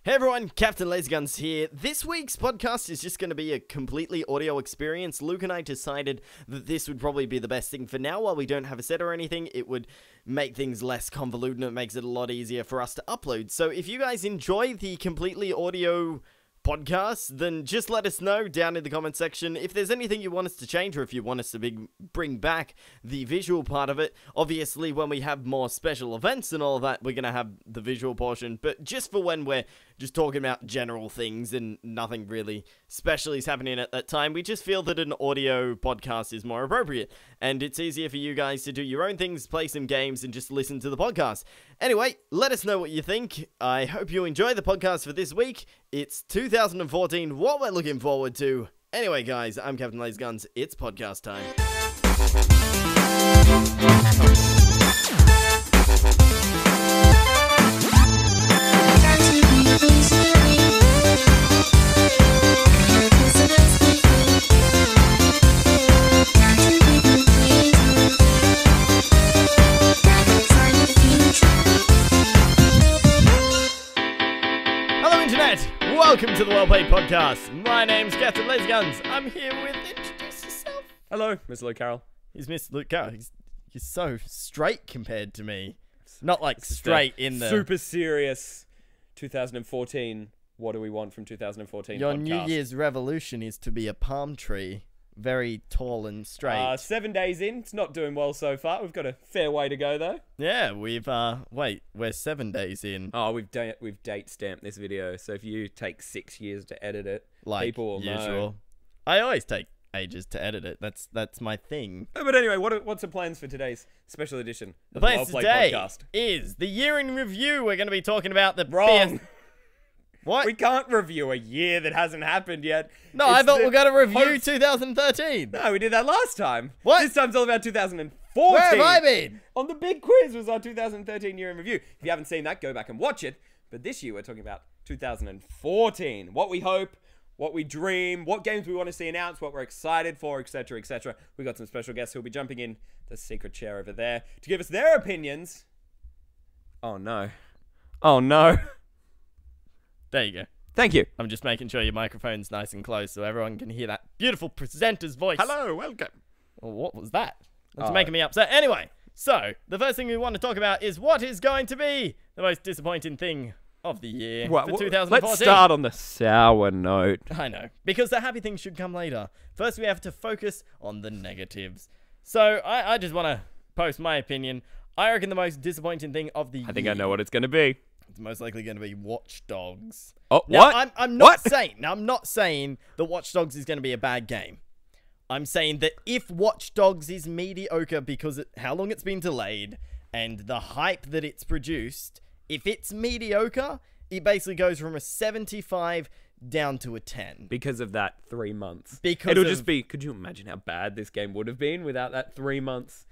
Hey everyone, Captain Lazy Guns here. This week's podcast is just going to be a completely audio experience. Luke and I decided that this would probably be the best thing for now. While we don't have a set or anything, it would make things less convoluted and it makes it a lot easier for us to upload. So if you guys enjoy the completely audio podcast, then just let us know down in the comment section if there's anything you want us to change or if you want us to bring back the visual part of it. Obviously, when we have more special events and all that, we're going to have the visual portion, but just for when we're just talking about general things and nothing really special is happening at that time, we just feel that an audio podcast is more appropriate, and it's easier for you guys to do your own things, play some games, and just listen to the podcast. Anyway, let us know what you think. I hope you enjoy the podcast for this week. It's 2014, what we're looking forward to. Anyway, guys, I'm Captain Lazy Guns. It's podcast time. Welcome to the WellPlayed Podcast. My name's Captain Lazy Guns. I'm here with... Introduce yourself. Hello, Mr. Luke Carroll. He's Mr. Luke Carroll. He's so straight compared to me. Not like straight in the... Super serious 2014. What do we want from 2014 Your podcast. New Year's revolution is to be a palm tree. Very tall and straight. 7 days in. It's not doing well so far. We've got a fair way to go, though. Yeah, we've, wait, we're 7 days in. Oh, we've date stamped this video, so if you take 6 years to edit it, like people will usual. know. I always take ages to edit it. That's my thing. Oh, but anyway, what's the plans for today's special edition The of the plans WellPlayed today Podcast? is the year in review. We're going to be talking about the... Wrong. What? We can't review a year that hasn't happened yet. No, I thought we were going to review 2013. No, we did that last time. What? This time's all about 2014. Where have I been? On the big quiz was our 2013 year in review. If you haven't seen that, go back and watch it. But this year we're talking about 2014. What we hope, what we dream, what games we want to see announced, what we're excited for, etc., etc. We got some special guests who'll be jumping in the secret chair over there to give us their opinions. Oh no. Oh no. There you go. Thank you. I'm just making sure your microphone's nice and close so everyone can hear that beautiful presenter's voice. Hello, welcome. Well, what was that? That's making me upset. Anyway, so the first thing we want to talk about is what is going to be the most disappointing thing of the year for 2014. Let's start on the sour note. I know, because the happy things should come later. First, we have to focus on the negatives. So I just want to post my opinion. I reckon the most disappointing thing of the year... I think I know what it's going to be. It's most likely going to be Watch Dogs. Oh, now, what? I'm not saying that Watch Dogs is going to be a bad game. I'm saying that if Watch Dogs is mediocre because of how long it's been delayed and the hype that it's produced, if it's mediocre, it basically goes from a 75 down to a 10. Because of that 3 months. Because it'll just be... Could you imagine how bad this game would have been without that 3 months?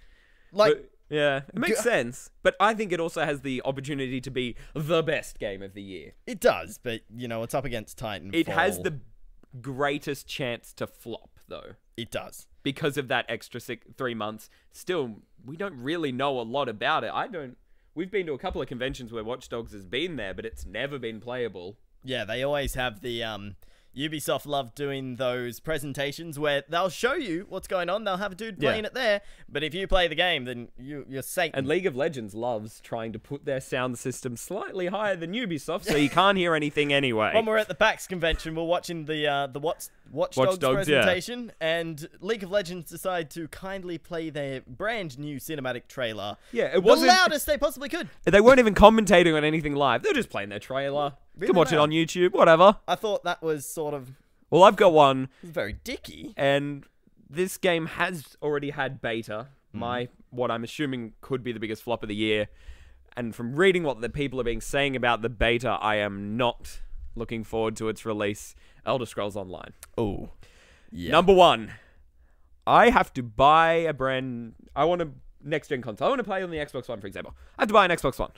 Like... Yeah, it makes sense. But I think it also has the opportunity to be the best game of the year. It does, but, you know, it's up against Titanfall. It has the greatest chance to flop, though. It does. Because of that extra 3 months. Still, we don't really know a lot about it. We've been to a couple of conventions where Watch Dogs has been there, but it's never been playable. Yeah, they always have the, Ubisoft love doing those presentations where they'll show you what's going on. They'll have a dude playing it there. But if you play the game, then you're safe. And League of Legends loves trying to put their sound system slightly higher than Ubisoft, so you can't hear anything anyway. When we're at the PAX convention, we're watching the Watch Dogs presentation, and League of Legends decide to kindly play their brand new cinematic trailer. Yeah, it wasn't the loudest they possibly could. They weren't even commentating on anything live. They were just playing their trailer. You can watch it on YouTube, whatever. I thought that was sort of... Well, I've got one. It was very dicky. And this game has already had beta. What I'm assuming could be the biggest flop of the year. And from reading what the people are being saying about the beta, I am not looking forward to its release. Elder Scrolls Online. Oh, yeah. Number one, I have to buy I want a next-gen console. I want to play on the Xbox One, for example. I have to buy an Xbox One.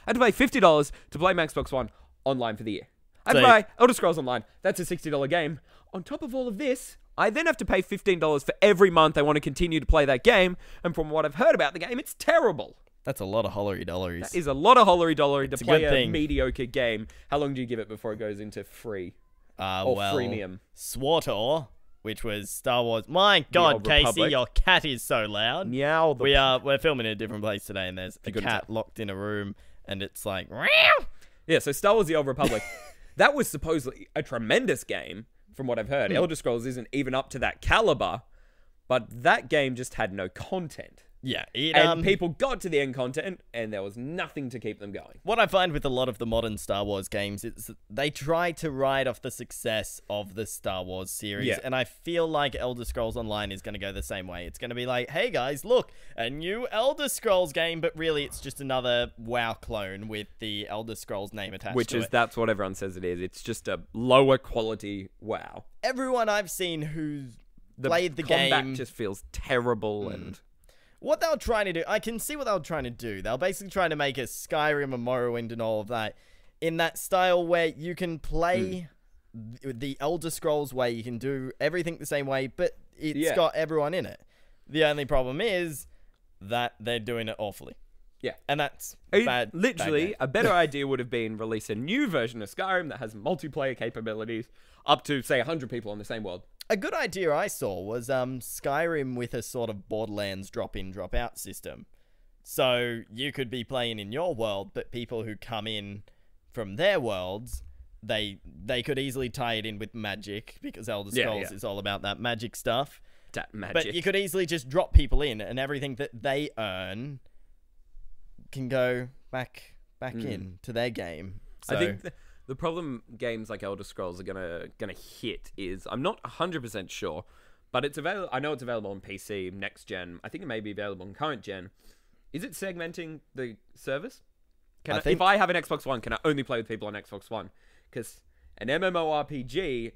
I have to pay $50 to play my Xbox One online for the year. I have to buy Elder Scrolls Online. That's a $60 game. On top of all of this, I then have to pay $15 for every month I want to continue to play that game. And from what I've heard about the game, it's terrible. That's a lot of hollery dollars. That is a lot of hollery dollery to It's a play good a thing. mediocre game. How long do you give it before it goes into free? Or freemium? SWTOR, which was Star Wars. My God, Old Casey, Republic. your cat is so loud. Meow. We're filming in a different place today, and there's a couldn't cat locked in a room, and it's like, Yeah, so Star Wars: The Old Republic. That was supposedly a tremendous game, from what I've heard. Elder Scrolls isn't even up to that caliber, but that game just had no content. yeah. And people got to the end content, and there was nothing to keep them going. What I find with a lot of the modern Star Wars games is they try to ride off the success of the Star Wars series, Yeah. and I feel like Elder Scrolls Online is going to go the same way. It's going to be like, hey guys, look, a new Elder Scrolls game, but really it's just another WoW clone with the Elder Scrolls name attached Which to is, it. that's what everyone says it is. It's just a lower quality WoW. Everyone I've seen who's The played the combat game just feels terrible and... what they were trying to do, I can see what they were trying to do. They were basically trying to make a Skyrim and Morrowind and all of that in that style where you can play the Elder Scrolls way, you can do everything the same way, but it's got everyone in it. The only problem is that they're doing it awfully. Yeah. And that's bad. Literally, bad. a better idea would have been release a new version of Skyrim that has multiplayer capabilities up to, say, 100 people on the same world. A good idea I saw was Skyrim with a sort of Borderlands drop-in, drop-out system. So you could be playing in your world, but people who come in from their worlds, they could easily tie it in with magic, because Elder Scrolls is all about that magic stuff. That magic. But you could easily just drop people in, and everything that they earn can go back in to their game. So, I think the problem games like Elder Scrolls are gonna hit is, I'm not 100% sure, but it's available. I know it's available on PC, next gen. I think it may be available on current gen. Is it segmenting the service? If I have an Xbox One, can I only play with people on Xbox One? Because an MMORPG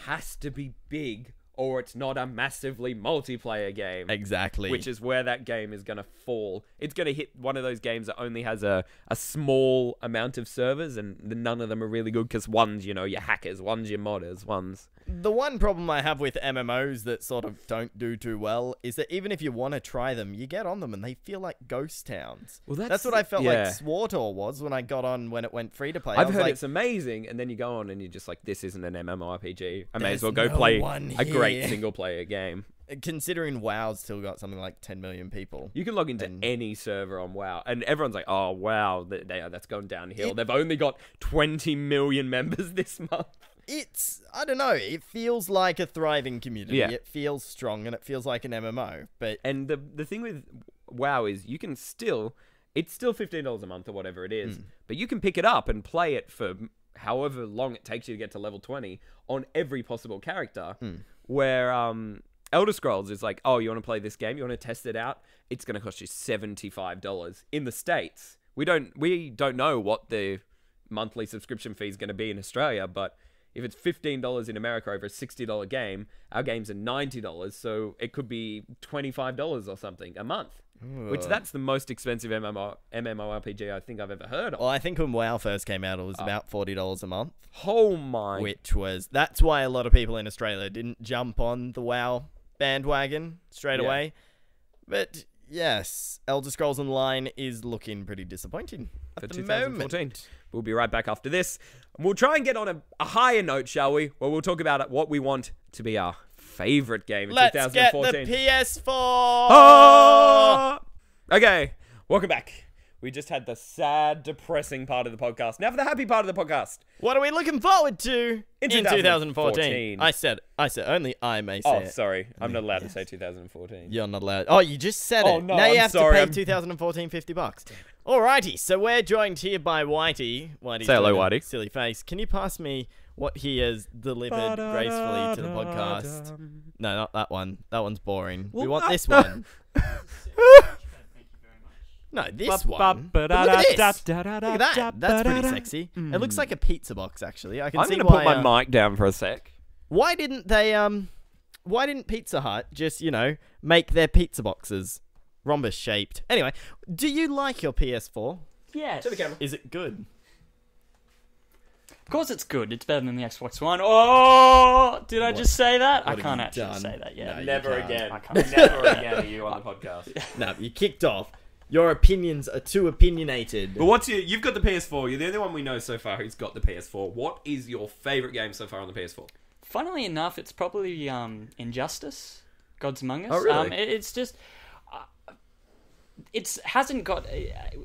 has to be big, or it's not a massively multiplayer game. exactly. Which is where that game is going to fall. It's going to hit one of those games that only has a small amount of servers, and none of them are really good, because one's, your hackers, one's your modders, one's... The one problem I have with MMOs that sort of don't do too well is that even if you want to try them, you get on them and they feel like ghost towns. Well, that's what I felt like SWTOR was when I got on when it went free to play. I've heard it's amazing, and then you go on and you're just like, this isn't an MMORPG. I may as well go play a great single-player game. Considering WoW's still got something like 10 million people. You can log into any server on WoW, and everyone's like, oh, wow, that's going downhill. They've only got 20 million members this month. I don't know, it feels like a thriving community. Yeah. It feels strong, and it feels like an MMO. And the thing with WoW is you can still, it's still $15 a month or whatever it is, but you can pick it up and play it for however long it takes you to get to level 20 on every possible character, where Elder Scrolls is like, oh, you want to play this game? You want to test it out? It's going to cost you $75 in the States. We don't know what the monthly subscription fee is going to be in Australia, but if it's $15 in America over a $60 game, our games are $90, so it could be $25 or something a month. Which that's the most expensive MMORPG I think I've ever heard of. Well, I think when WoW first came out, it was about $40 a month. Oh my! That's why a lot of people in Australia didn't jump on the WoW bandwagon straight away. But yes, Elder Scrolls Online is looking pretty disappointing for at the 2014. moment. We'll be right back after this. And we'll try and get on a higher note, shall we? Where we'll talk about what we want to be our favorite game in 2014. Let's get the PS4! Oh! Okay, welcome back. We just had the sad, depressing part of the podcast. Now for the happy part of the podcast. What are we looking forward to in 2014? I said, only I may say it. Oh, sorry. I'm not allowed to say 2014. You're not allowed. Oh, you just said it. No, now you I'm have sorry, to pay 2014 $50. Alrighty, so we're joined here by Whitey. Say hello, Whitey. Silly face. Can you pass me what he has delivered gracefully to the podcast? No, not that one. That one's boring. We want this one. No, this one. But look at this. Look at that. That's pretty sexy. It looks like a pizza box, actually. I'm going to put my mic down for a sec. Why didn't Pizza Hut just, make their pizza boxes rhombus shaped? Anyway, do you like your PS4? Yes. To the camera. Is it good? Of course it's good. It's better than the Xbox One. Oh, did I just say that? I have can't you actually done? say that yet. No, Never you can't. again. I can't. Never again are you on the podcast. No, you kicked off. Your opinions are too opinionated. But you've got the PS4. You're the only one we know so far who's got the PS4. What is your favourite game so far on the PS4? Funnily enough, it's probably Injustice, Gods Among Us. Oh, really? It's just... it hasn't got...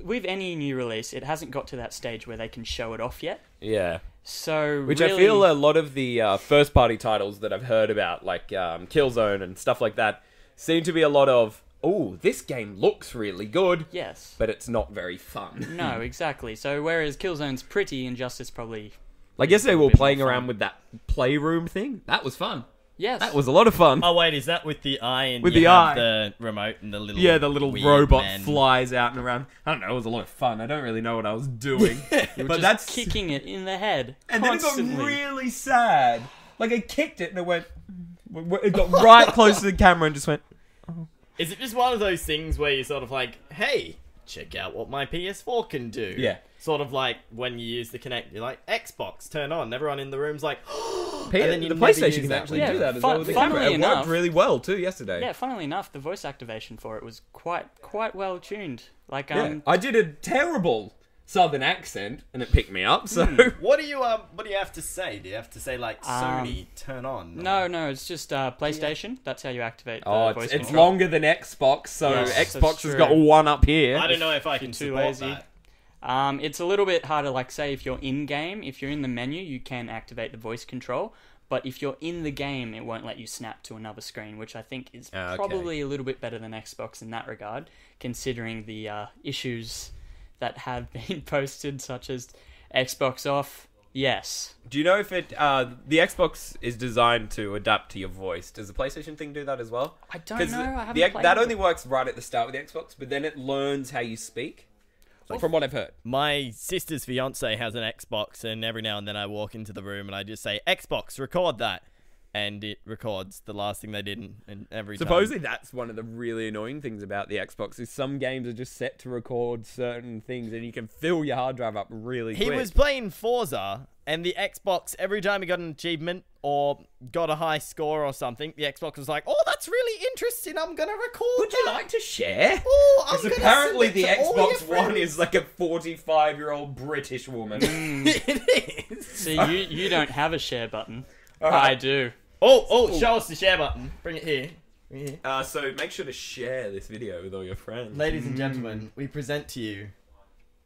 with any new release, it hasn't got to that stage where they can show it off yet. Yeah. So Which really, I feel a lot of the first-party titles that I've heard about, like Killzone and stuff like that, seem to be a lot of, oh, this game looks really good, yes, but it's not very fun. No, exactly. So whereas Killzone's pretty, Injustice probably... Like yesterday we were bit playing more around fun. with that playroom thing. That was fun. Yes. That was a lot of fun. Oh wait, is that with the eye and With you the have eye. the remote and the little Yeah, the little weird robot man. flies out and around. I don't know, it was a lot of fun. I don't really know what I was doing. You're but just that's... kicking it in the head And constantly. then it got really sad. Like, I kicked it and it went... It got right close to the camera and just went... Is it just one of those things where you're sort of like, hey, check out what my PS4 can do? Yeah. Sort of like when you use the Kinect, you're like, Xbox, turn on. Everyone in the room's like, And then you the never PlayStation use can that actually one. do that as Fun- well with the funnily camera. It enough- worked really well too yesterday. Yeah, funnily enough, the voice activation for it was quite well tuned. Like, Yeah. I did a terrible southern accent and it picked me up, so... What do you have to say? Do you have to say like Sony turn on? No, it's just PlayStation. That's how you activate the Oh, voice it's control. longer than Xbox, so Yes, that's Xbox has true. got one up here. I don't know if I If can you're too support lazy. that. It's a little bit harder, like, say, if you're in-game, if you're in the menu, you can activate the voice control, but if you're in the game, it won't let you snap to another screen, which I think is Okay. probably a little bit better than Xbox in that regard, considering the issues that have been posted, such as Xbox off. Yes. Do you know if it the Xbox is designed to adapt to your voice? Does the PlayStation thing do that as well? I don't 'Cause know, I haven't the, played that it. only works right at the start with the Xbox, but then it learns how you speak. From what I've heard. My sister's fiance has an Xbox, and every now and then I walk into the room and I just say, Xbox, record that. And it records the last thing they did, and every time. Supposedly that's one of the really annoying things about the Xbox is some games are just set to record certain things and you can fill your hard drive up really quick. He was playing Forza, and the Xbox, every time he got an achievement or got a high score or something, the Xbox was like, oh, that's really interesting, I'm going to record Would you that. like to share? Oh, I'm Because gonna apparently send the it to all your Xbox One friends. is like a 45-year-old British woman. It is. See, you don't have a share button. Alright. I do. Oh, show us the share button. Bring it here. Bring it here. So make sure to share this video with all your friends. Ladies and gentlemen, we present to you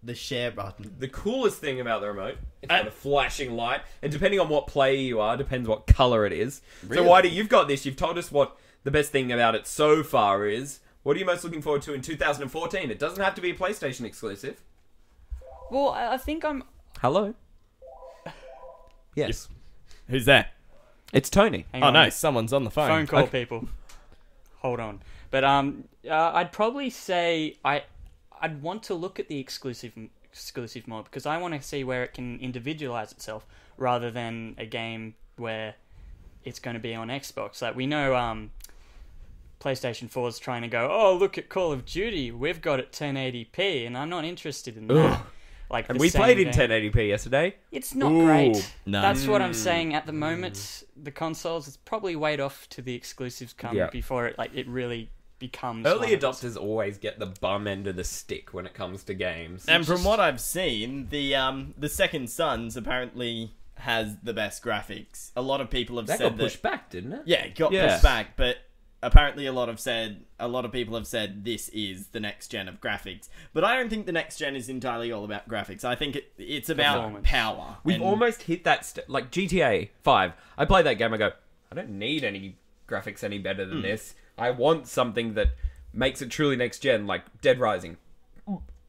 the share button. The coolest thing about the remote, it's got a flashing light, and depending on what player you are, depends what color it is. Really? So Whitey, you've got this. You've told us what the best thing about it so far is. What are you most looking forward to in 2014? It doesn't have to be a PlayStation exclusive. Well, I think I'm... Hello. Yes, Who's there? it's Tony. Hang Oh on. no, someone's on the phone. Phone call, Okay. people. Hold on. But I'd probably say I'd want to look at the exclusive mode because I want to see where it can individualize itself rather than a game where it's going to be on Xbox. Like we know PlayStation 4 is trying to go, oh, look at Call of Duty, we've got it 1080p, and I'm not interested in that. Ugh. Like And the we same played in game. 1080p yesterday. It's not Ooh, great. no. That's what I'm saying. At the moment, the consoles is probably wait off to the exclusives come Yeah. before it really becomes. Early one of its- adopters always get the bum end of the stick when it comes to games. And from what I've seen, the Second Sons apparently has the best graphics. A lot of people have that said got that. pushed back, didn't it? Yeah, it got Yeah. pushed back, but apparently a lot of people have said this is the next gen of graphics. But I don't think the next gen is entirely all about graphics. I think it's about Performance. power. We've and- almost hit that like GTA 5. I play that game, I go, I don't need any graphics any better than this. I want something that makes it truly next gen, like Dead Rising.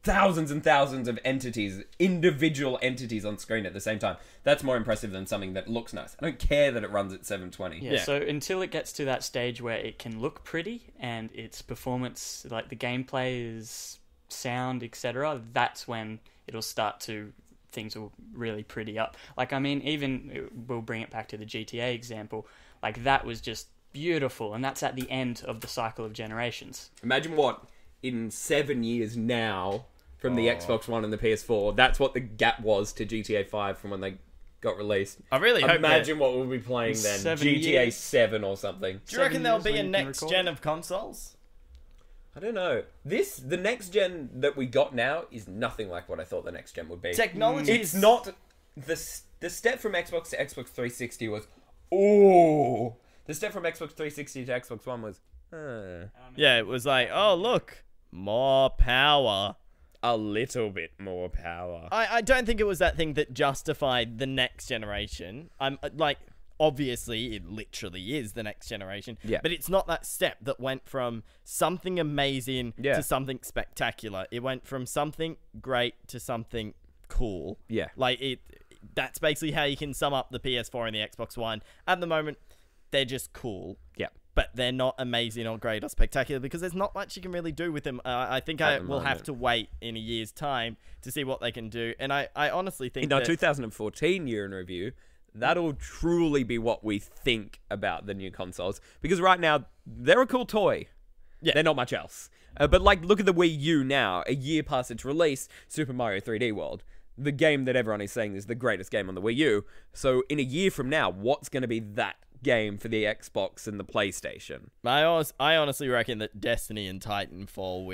Thousands and thousands of entities, individual entities on screen at the same time. That's more impressive than something that looks nice. I don't care that it runs at 720. Yeah, Yeah. so until it gets to that stage where it can look pretty and its performance, like the gameplay is sound, etc., that's when it'll start to things will really pretty up. Like I mean, even we'll bring it back to the GTA example. Like that was just beautiful, and that's at the end of the cycle of generations. Imagine what, in 7 years now, from the Xbox One and the PS4, that's what the gap was to GTA 5 from when they got released. I really hope Imagine what we'll be playing then. 7 GTA years. 7 or something. Do you reckon there'll 7 be a years when you can next record gen it? of consoles? I don't know. The next gen that we got now is nothing like what I thought the next gen would be. Technology It's not... The step from Xbox to Xbox 360 was... Ooh. The step from Xbox 360 to Xbox One was... Yeah, it was like, oh, look, more power. A little bit more power. I don't think it was that thing that justified the next generation. I'm like... Obviously, it literally is the next generation. Yeah. But it's not that step that went from something amazing Yeah. to something spectacular. It went from something great to something cool. Yeah. Like, that's basically how you can sum up the PS4 and the Xbox One. At the moment, they're just cool. Yeah. But they're not amazing or great or spectacular because there's not much you can really do with them. I think I will have to wait in a year's time to see what they can do. And I honestly think In our 2014 year in review... That'll truly be what we think about the new consoles. Because right now, they're a cool toy. Yeah. They're not much else. But like, look at the Wii U now. A year past its release, Super Mario 3D World. The game that everyone is saying is the greatest game on the Wii U. So in a year from now, what's going to be that game for the Xbox and the PlayStation? I honestly reckon that Destiny and Titanfall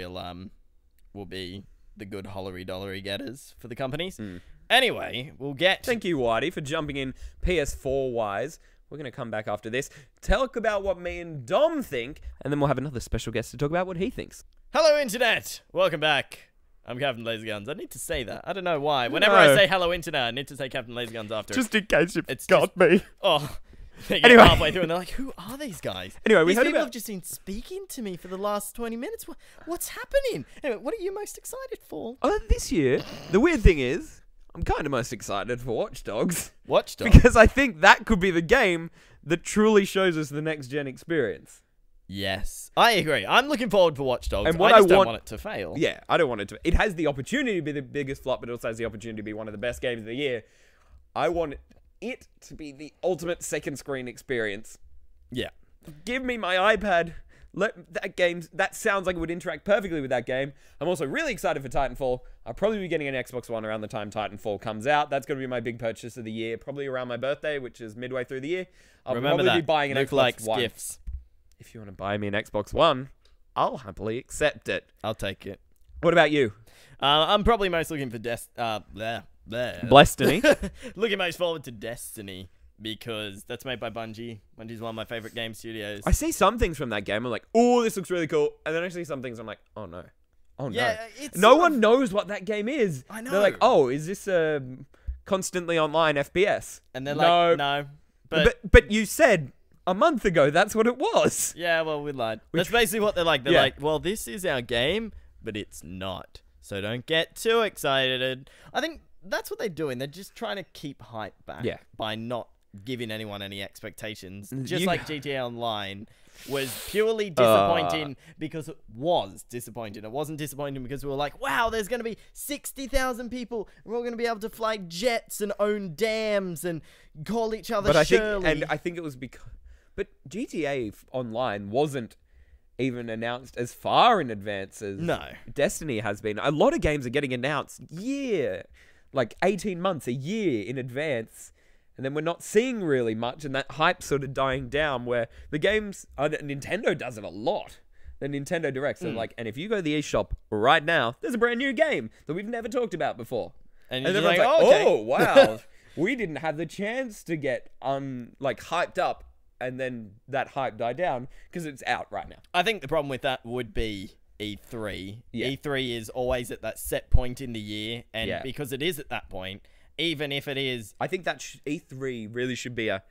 will be the good hollery-dollery getters for the companies. Anyway, we'll get... Thank you, Whitey, for jumping in PS4-wise. We're going to come back after this, talk about what me and Dom think, and then we'll have another special guest to talk about what he thinks. Hello, Internet! Welcome back. I'm Captain Laserguns. I need to say that. I don't know why. Whenever I say hello, Internet, I need to say Captain Laserguns after Just in case you It's got me. Oh, they get Anyway. halfway through and they're like, who are these guys? Anyway, we these heard people about... have just been speaking to me for the last 20 minutes. What's happening? Anyway, what are you most excited for? This year, the weird thing is, I'm kind of most excited for Watch Dogs. Watch Dogs? Because I think that could be the game that truly shows us the next-gen experience. Yes, I agree. I'm looking forward for Watch Dogs. And what I just I don't want- want it to fail. Yeah, I don't want it to... It has the opportunity to be the biggest flop, but it also has the opportunity to be one of the best games of the year. I want it to be the ultimate second-screen experience. Yeah. Give me my iPad. That sounds like it would interact perfectly with that game. I'm also really excited for Titanfall. I'll probably be getting an Xbox One around the time Titanfall comes out. That's going to be my big purchase of the year, probably around my birthday, which is midway through the year. I'll Remember probably that. be buying an Luke Xbox likes One. gifts. If you want to buy me an Xbox One, I'll happily accept it. I'll take it. What about you? I'm probably most looking for Destiny. looking most forward to Destiny because that's made by Bungie. Bungie's one of my favorite game studios. I see some things from that game. I'm like, oh, this looks really cool. And then I see some things I'm like, oh no. Oh no. Yeah, it's no sort one of- knows what that game is. I know. They're like, oh, is this a constantly online FPS? And they're like, no. But you said a month ago that's what it was. Yeah, well, we lied. That's basically what they're like. They're like, well, this is our game, but it's not. So don't get too excited. I think that's what they're doing. They're just trying to keep hype back by not giving anyone any expectations. Just like GTA Online was purely disappointing because it was disappointing. It wasn't disappointing because we were like, wow, there's going to be 60,000 people and we're all going to be able to fly jets and own dams and call each other Shirley. I think it was because... But GTA Online wasn't even announced as far in advance as Destiny has been. A lot of games are getting announced like 18 months, a year in advance. And then we're not seeing really much, and that hype sort of dying down where the games... Nintendo does it a lot. The Nintendo Directs are like, and if you go to the eShop right now, there's a brand new game that we've never talked about before. And everyone's like, oh, wow. We didn't have the chance to get hyped up, and then that hype died down because it's out right now. I think the problem with that would be E3. Yeah. E3 is always at that set point in the year, and because it is at that point... Even if it is... I think that E3 really should be a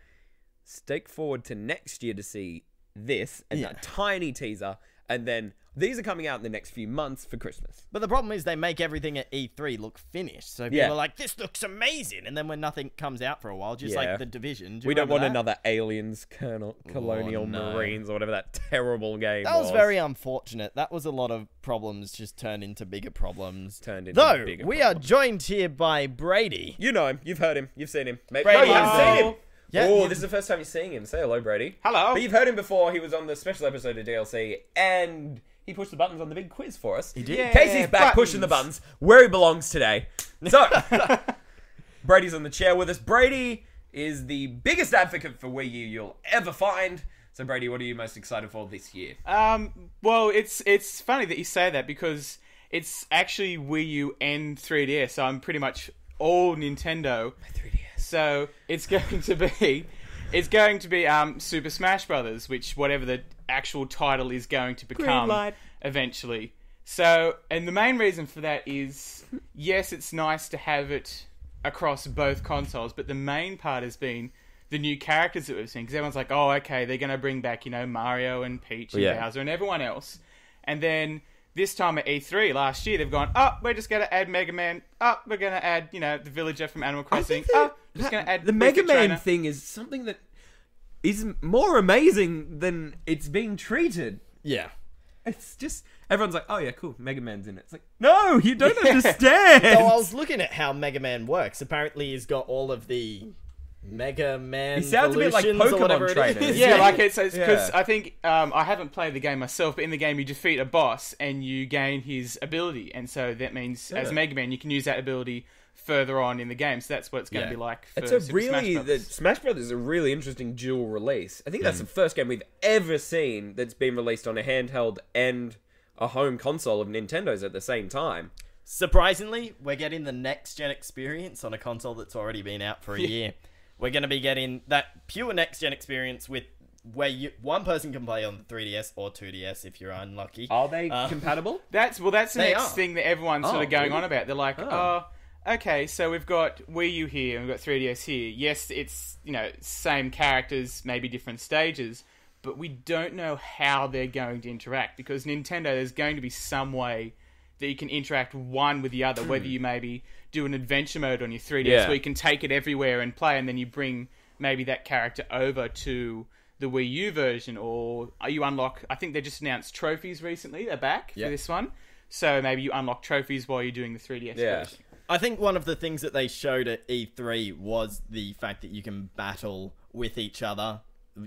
stake forward to next year to see this and that tiny teaser. And then these are coming out in the next few months for Christmas. But the problem is they make everything at E3 look finished. So people are like, this looks amazing. And then when nothing comes out for a while, just like The Division. We don't want another Aliens, Colonial Marines, or whatever that terrible game was. That was very unfortunate. That was a lot of problems just turned into bigger problems. We are joined here by Brady. You know him. You've heard him. You've seen him. Brady, no, you haven't seen him. Yeah, This is the first time you're seeing him. Say hello, Brady. Hello. But you've heard him before. He was on the special episode of DLC, and he pushed the buttons on the big quiz for us. He did. Yeah, Casey's back pushing the buttons where he belongs today. So, Brady's on the chair with us. Brady is the biggest advocate for Wii U you'll ever find. So Brady, what are you most excited for this year? Well, it's funny that you say that because it's actually Wii U and 3DS. So I'm pretty much all Nintendo. My 3DS. So it's going to be Super Smash Brothers, which whatever the actual title is going to become eventually. So, and the main reason for that is, yes, it's nice to have it across both consoles, but the main part has been the new characters that we've seen, because everyone's like, oh, okay, they're going to bring back, Mario and Peach and Bowser and everyone else. And then this time at E3 last year, they've gone, we're just going to add Mega Man. We're going to add, the villager from Animal Crossing. Just going to add the Mega Man thing is something that is more amazing than it's being treated. Yeah. It's just, everyone's like, oh yeah, cool, Mega Man's in it. It's like, no, you don't understand. So I was looking at how Mega Man works. Apparently he's got all of the Mega Man. He sounds a bit like Pokemon trainers. Yeah, like it's because I think I haven't played the game myself, but in the game you defeat a boss and you gain his ability, and so that means as Mega Man you can use that ability further on in the game. So that's what it's going to be like. For It's Super Smash Brothers. Smash Brothers is a really interesting dual release. I think that's the first game we've ever seen that's been released on a handheld and a home console of Nintendo's at the same time. Surprisingly, we're getting the next-gen experience on a console that's already been out for a year. We're going to be getting that pure next-gen experience with where one person can play on the 3DS or 2DS if you're unlucky. Are they compatible? That's the next thing that everyone's sort of going on about. They're like, okay, so we've got Wii U here and we've got 3DS here. Yes, it's, same characters, maybe different stages, but we don't know how they're going to interact, because Nintendo, there's going to be some way that you can interact one with the other, whether you maybe do an adventure mode on your 3DS where you can take it everywhere and play, and then you bring maybe that character over to the Wii U version, or you unlock, I think they just announced trophies recently, they're back for this one, so maybe you unlock trophies while you're doing the 3DS version. I think one of the things that they showed at E3 was the fact that you can battle with each other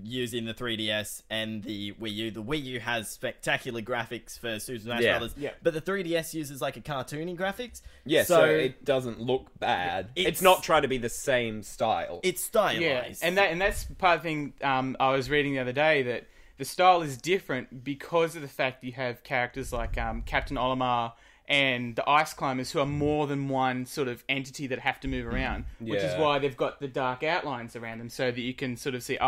using the 3DS and the Wii U. The Wii U has spectacular graphics for Super Smash Brothers, but the 3DS uses like a cartoony graphics. Yeah, so it doesn't look bad. It's not trying to be the same style. It's stylized. Yeah, and that's part of the thing I was reading the other day, that the style is different because of the fact that you have characters like Captain Olimar and the Ice Climbers, who are more than one sort of entity that have to move around, which is why they've got the dark outlines around them, so that you can sort of see,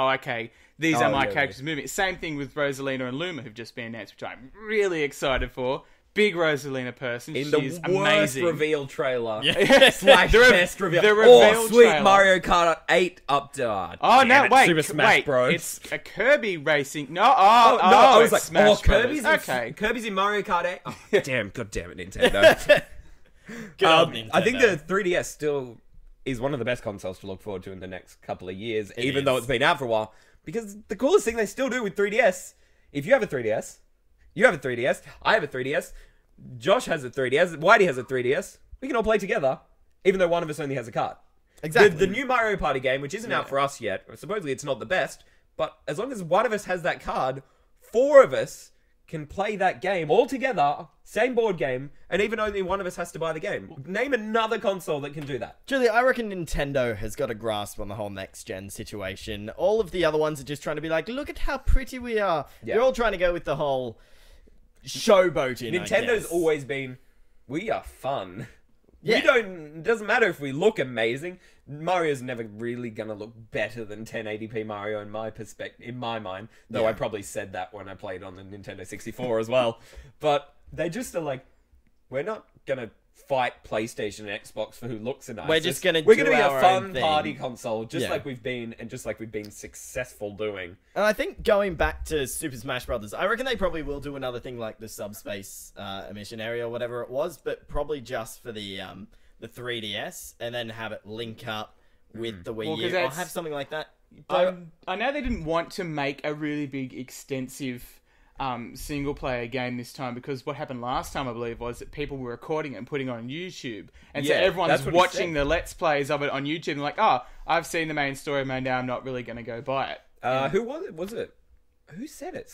these are my characters moving. Same thing with Rosalina and Luma, who've just been announced, which I'm really excited for. Big Rosalina person. She's worst amazing. reveal trailer. Slash best reveal. The reveal sweet trailer. Mario Kart 8 update. Super Smash Bros. It's a Kirby racing. I was like, Smash Kirby's Brothers. Kirby's in Mario Kart 8. Oh, God damn it, Nintendo. Good old Nintendo. I think the 3DS still is one of the best consoles to look forward to in the next couple of years, even though it's been out for a while. Because the coolest thing they still do with 3DS, if you have a 3DS, you have a 3DS, I have a 3DS, Josh has a 3DS, Whitey has a 3DS, we can all play together, even though one of us only has a card. Exactly. The new Mario Party game, which isn't out for us yet, supposedly it's not the best, but as long as one of us has that card, 4 of us can play that game all together, same board game, and even only one of us has to buy the game. Name another console that can do that. Julie, I reckon Nintendo has got a grasp on the whole next-gen situation. All of the other ones are just trying to be like, look at how pretty we are. Yeah. They're all trying to go with the whole showboating, Nintendo's always been, we are fun. Yeah. It doesn't matter if we look amazing. Mario's never really gonna look better than 1080p Mario in my mind. Though I probably said that when I played on the Nintendo 64 as well. But they just are like, we're not gonna fight PlayStation and Xbox for who looks the nicest. We're gonna be our a fun own thing. party console, just like we've been, and just like we've been successful doing. And I think going back to Super Smash Brothers, I reckon they probably will do another thing like the subspace emission area or whatever it was, but probably just for the 3DS, and then have it link up with the Wii U. Or have something like that. I know they didn't want to make a really big, extensive single-player game this time, because what happened last time, I believe, was that people were recording it and putting it on YouTube. And so everyone's watching the Let's Plays of it on YouTube and like, I've seen the main story mode now, I'm not really going to go buy it. Who was it? Was it? Who said it?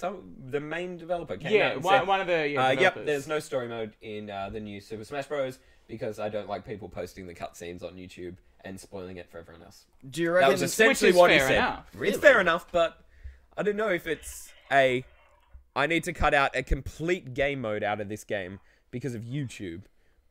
The main developer came out and said, one of the developers. There's no story mode in the new Super Smash Bros. Because I don't like people posting the cutscenes on YouTube and spoiling it for everyone else. Do you reckon that was essentially what he said? Enough. Really? It's fair enough, but I don't know if it's I need to cut out a complete game mode out of this game because of YouTube.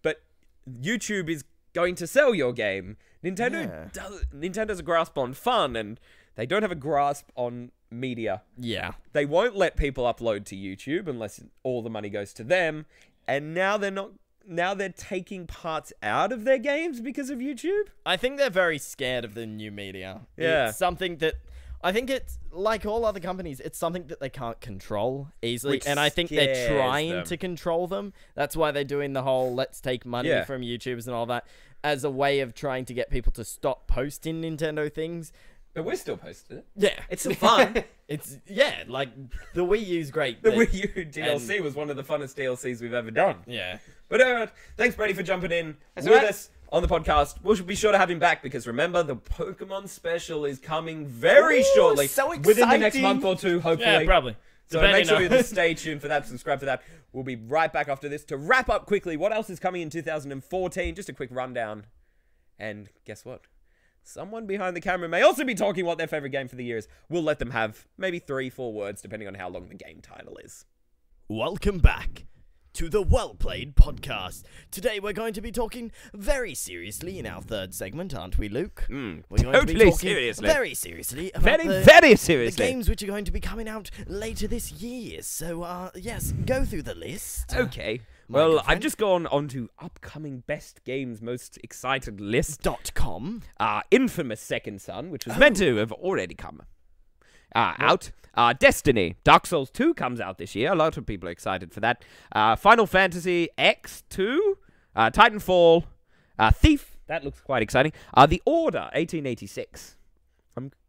But YouTube is going to sell your game. Nintendo's a grasp on fun, and they don't have a grasp on media. Yeah. They won't let people upload to YouTube unless all the money goes to them. And now they're taking parts out of their games because of YouTube. I think they're very scared of the new media. Yeah. It's something that I think it's like all other companies, it's something that they can't control easily. Which and I think they're scares trying them. to control them. That's why they're doing the whole let's take money Yeah. from YouTubers and all that as a way of trying to get people to stop posting Nintendo things. But we're still posting it. Yeah. It's still fun. Like the Wii U's great. The but- Wii U DLC was one of the funnest DLCs we've ever done. Yeah. But thanks, Brady, for jumping in with right. us on the podcast. We'll be sure to have him back because remember, the Pokemon special is coming very shortly. so Within the next exciting. month or two, hopefully. Yeah, probably. So make sure you stay tuned for that, subscribe for that. We'll be right back after this to wrap up quickly. What else is coming in 2014? Just a quick rundown. And guess what? Someone behind the camera may also be talking what their favorite game for the year is. We'll let them have maybe 3-4 words, depending on how long the game title is. Welcome back to the WellPlayed Podcast. Today we're going to be talking very seriously in our third segment, aren't we, Luke? We're going to be totally talking seriously. very seriously about Very the seriously. games which are going to be coming out later this year. So, yes, go through the list. Okay. My Well, good I've friend. just gone on to upcoming best games most excited list. .com. Infamous Second Son, which was meant to have already come out. Destiny. Dark Souls 2 comes out this year. A lot of people are excited for that. Final Fantasy X2. Titanfall. Thief. That looks quite exciting. The Order 1886.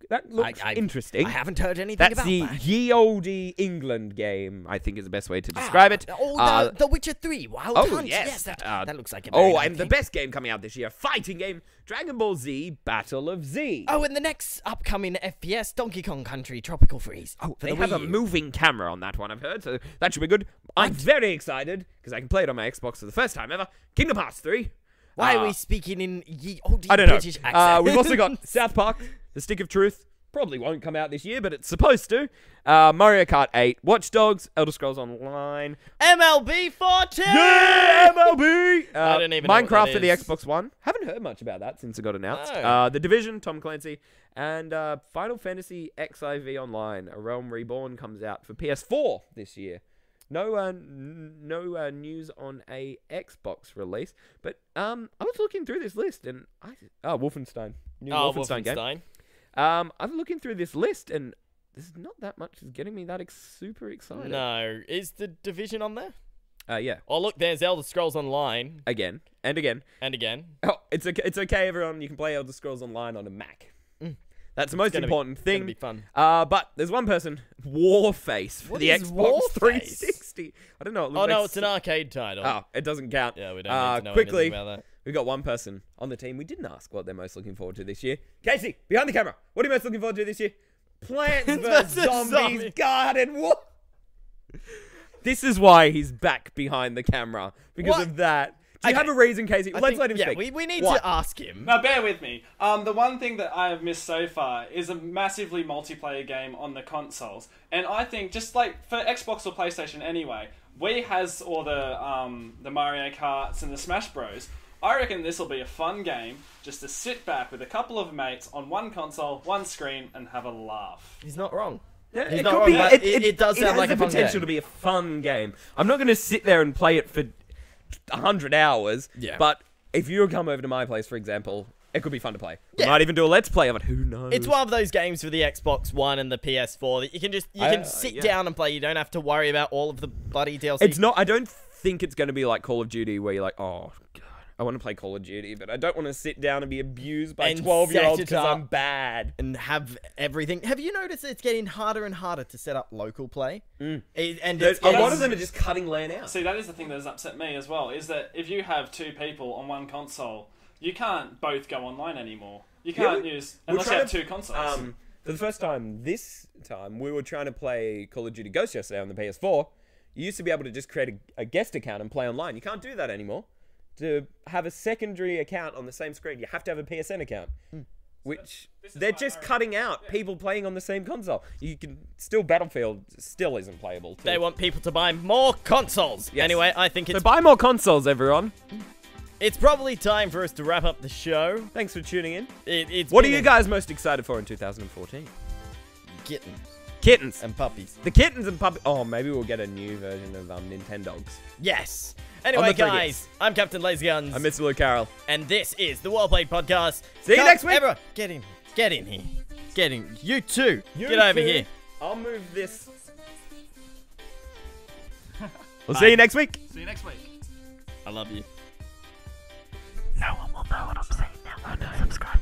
That looks interesting. I haven't heard anything That's about the that. ye olde England game, I think is the best way to describe it. The Witcher 3 Wild Hunt. yes. That looks like a very nice And the game. best game coming out this year, fighting game, Dragon Ball Z Battle of Z. Oh, and the next upcoming FPS, Donkey Kong Country Tropical Freeze. Oh, for they the have a Wii U. moving camera on that one, I've heard, so that should be good. I'm very excited, because I can play it on my Xbox for the first time ever. Kingdom Hearts 3. Why are we speaking in ye olde I don't know. British accent? We've also got South Park, The Stick of Truth. Probably won't come out this year, but it's supposed to. Mario Kart 8, Watch Dogs, Elder Scrolls Online. MLB 14! Yeah, MLB! I don't even know what Minecraft that for the is. Xbox One. Haven't heard much about that since it got announced. No. The Division, Tom Clancy, and Final Fantasy XIV Online, A Realm Reborn comes out for PS4 this year. No news on a Xbox release, but I was looking through this list and Wolfenstein, new Wolfenstein game. I'm looking through this list and there's not that much is getting me that super excited. No. Is the Division on there? Yeah. Oh, look, there's Elder Scrolls Online. Again and again. And again. Oh, it's okay, everyone. You can play Elder Scrolls Online on a Mac. That's the most important It's thing. gonna be fun. But there's one person, Warface for What the is Xbox Warface? 360. I don't know. It Oh, looks no, like it's an arcade title. Oh, it doesn't count. Yeah, we don't need to know quickly, anything about that. we got one person on the team. We didn't ask what they're most looking forward to this year. Casey, behind the camera, what are you most looking forward to this year? Plants vs. versus Zombies Zombies. Garden War. This is why he's back behind the camera. Because What? of that. Do you Okay. have a reason, Casey? Let's let him yeah, speak. we need What? to ask him. Now, bear with me. The one thing that I have missed so far is a massively multiplayer game on the consoles. And I think, just like for Xbox or PlayStation anyway, Wii has all the Mario Karts and the Smash Bros. I reckon this will be a fun game just to sit back with a couple of mates on one console, one screen, and have a laugh. He's not wrong. Yeah, He's it not could wrong, be. but it does sound has like a the fun potential game. to be a fun game. I'm not going to sit there and play it for 100 hours. Yeah. But if you come over to my place, for example, it could be fun to play. We Yeah. might even do a let's play of it. Who knows? It's one of those games for the Xbox One and the PS4 that you can sit yeah. down and play. You don't have to worry about all of the bloody DLC. It's not. I don't think it's going to be like Call of Duty, where you're like, oh god, I want to play Call of Duty, but I don't want to sit down and be abused by And 12-year-olds set it because up. I'm bad. and have everything. Have you noticed it's getting harder and harder to set up local play? And it's A lot getting- of them are just cutting LAN out. See, that is the thing that has upset me as well, is that if you have two people on one console, you can't both go online anymore. You can't use, unless you have two consoles. For the first time this time, we were trying to play Call of Duty Ghosts yesterday on the PS4. You used to be able to just create a guest account and play online. You can't do that anymore. To have a secondary account on the same screen, you have to have a PSN account. which this is they're why just I- cutting out people playing on the same console. You can still Battlefield still isn't playable. Too. They want people to buy more consoles. Yes. Anyway, I think So it's buy more consoles, everyone. it's probably time for us to wrap up the show. Thanks for tuning in. It's What are been you a- guys most excited for in 2014? kittens Kittens. and puppies? The kittens and puppies. Oh, maybe we'll get a new version of Nintendogs. Yes. Anyway, the 3DS. guys, I'm Captain Lazy Guns, I'm Mr. Luke Carroll. and this is the WellPlayed Podcast. See you next week. Everyone, get in here. Get in here. Get in. You too. You get over too. here. I'll move this. We'll see you next week. See you next week. I love you. No one will know what I'm saying now. Subscribe.